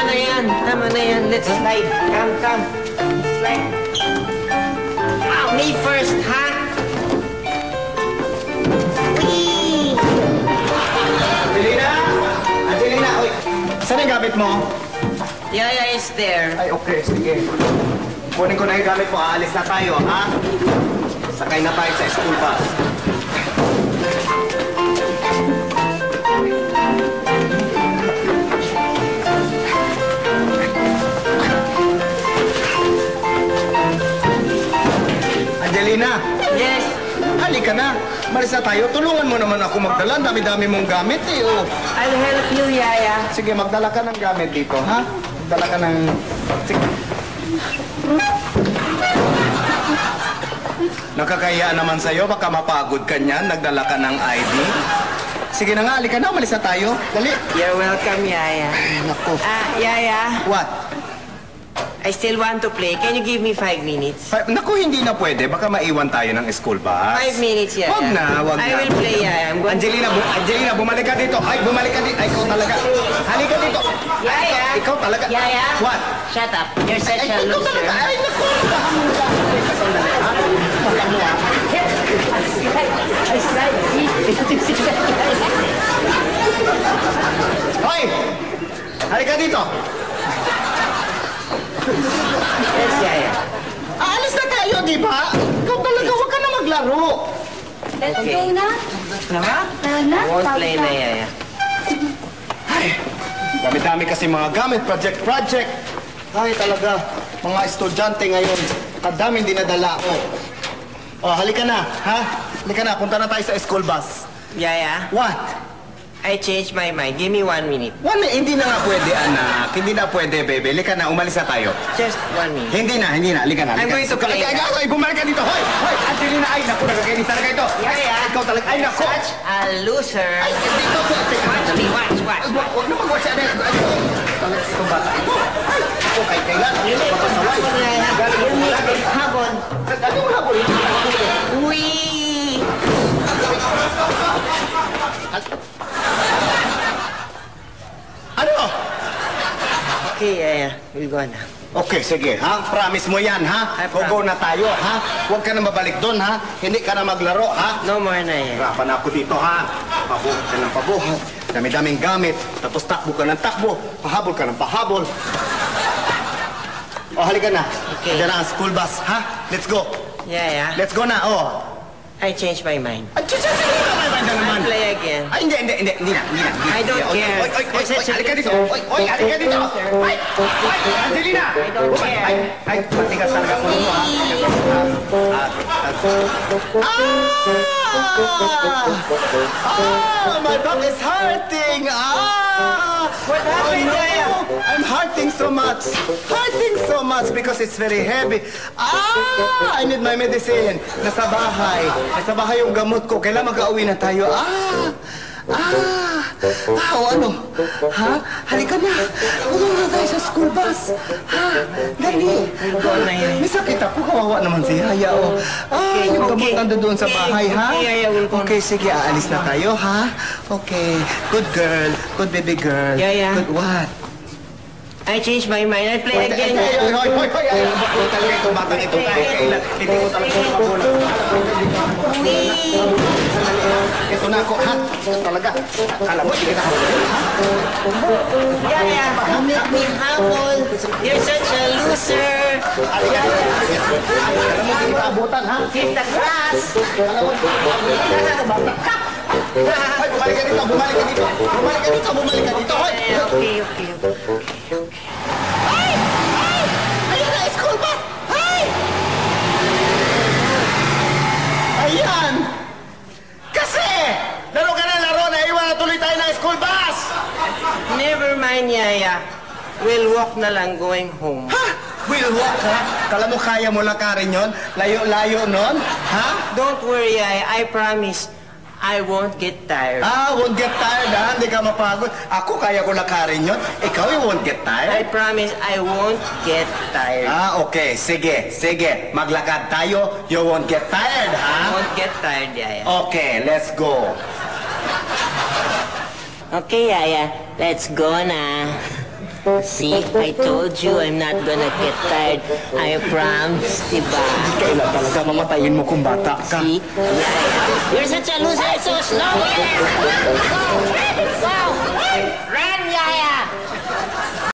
na yan. Tama na yan. Let's slide. Come. Slide. Me first, ha? Whee! Angelina, oy. Saan yung gamit mo? Yaya is there. Ay, okay, sige. Kunin ko na yung gamit mo. Aalis na tayo, ha? Sakay na tayo sa school bus. Angelina! Yes. Halika na. Malis na tayo. Tulungan mo naman ako magdala. Ang dami-dami mong gamit, eh, oh. I'll help you, Yaya. Sige, magdala ka ng gamit dito, ha? Magdala ka ng... Sige. Nakakaya naman sa'yo. Baka mapagod ka niyan. Nagdala ka ng ID. Sige na nga, halika na. Umalis na tayo. Dali. You're welcome, Yaya. Naku. Yaya, What? I still want to play. Can you give me 5 minutes? Naku, hindi na pwede. Baka maiwan tayo ng school bus. 5 minutes, Yaya. Wag na. I will play, Yaya. I'm going Angelina, bumalik ka dito. Ay, bumalik ka dito. Ay, ikaw talaga. Halika dito. Yaya. Ikaw talaga. Yaya. What? Shut up. You're such a ikaw loser. talaga. Ay, naku. Bahan mo ka. Teka, sandali, ha? Baka mo, ha? Hoy! Halika dito. Yes, Yaya. Aalis na tayo, di ba? Ikaw talaga, huwag ka na maglaro. Okay. na? Tama? I won't play na, Yaya. Ay, dami-dami kasi mga gamit, project. Ay, talaga, mga estudyante ngayon, kadaming dinadala ko. Oh, halika na, ha? Halika na, punta na tayo sa school bus. Yaya, What? I changed my mind. Give me 1 minute. 1 minute, hindi na nga pwede, anak. Hindi na pwede, baby. Halika na, umalis na tayo. Just 1 minute. Hindi na. Halika na. I'm going to play. Ay, bumalik ka dito. Hoy, Angelina, ay, naku, nagkakainis talaga ito. Yaya, Ikaw talaga, ay, naku. such a loser. Ay, dito, Watch me, watch. Huwag na mag-watch, ano. Talaga itong bata. Ay, ako, kailan. Papasaway. Habon. Anong habol? Wee! Ano? Okay, Yaya. We'll go na. Okay, sige, ha? Promise mo yan, ha? I promise. Go na tayo, ha? Huwag ka na mabalik doon, ha? Hindi ka na maglaro, ha? No more na, Yaya. Hirapan ako dito, ha? Pabuhat ka ng pabuhat. Dami-daming gamit. Tapos takbo ka ng takbo. Pahabol ka ng pahabol. O, halika na. Okay. Diyan na ang school bus, ha? Let's go. Yaya, Let's go na, oh. I changed my mind. Ay, sige na naman. I'll play again. Ay, hindi na. I don't care. Oy, halika dito. Oy, halika dito. Ay, Angelina. I don't care. Ay, matigas talaga ako nito, ha? My back is hurting. What happened, Yaya? I'm hurting so much because it's very heavy. I need my medicine. Nasa bahay yung gamot ko. Kailan mag-auwi na tayo? O ano? Ha? Halika na. Tulong na tayo sa school bus. Ha? Dali. May sakit ako. Kawawa naman si Yaya, oh. Yung gamot nando doon sa bahay, ha? Okay, Yaya, will go. Okay, sige. Aalis na tayo, ha? Okay. Good girl. Good baby girl. Yaya. Good what? I changed my mind. I'll play again. Hoy! Ay, talaga itong batang ito. Hindi ko talaga magulang. Ito na ako, ha? Talaga. Kala mo, hindi na ako. Yaya, you make me habol. You're such a loser. Alam mo, hindi ka abutan, ha? Hit the grass. Alam mo, Hoy, bumalik ka dito. Bumalik ka dito. Hoy! Okay. Ay! Ayan na, school bus! Ay! Ayan! Kasi! Laro ka na laro, naiwan na tuloy tayo ng school bus! Never mind, Yaya. We'll walk na lang going home. Ha? Will walk, ha? Kala mo kaya mo lakarin yun? Layo-layo nun? Ha? Don't worry, Yaya. I promise. I won't get tired. Won't get tired, ha? Hindi ka mapagod. Ako kaya ko lakarin yun. Ikaw, you won't get I tired? promise I won't get tired. Okay. Sige. Maglakad tayo. You won't get tired, I ha? won't get tired, Yaya. Okay, let's go. Okay, Yaya. Let's go na. See, I told you I'm not gonna get tired. I promise, diba? Kailan talaga mamatayin mo kung bata ka? See? You're such a loser, so slow! Yes!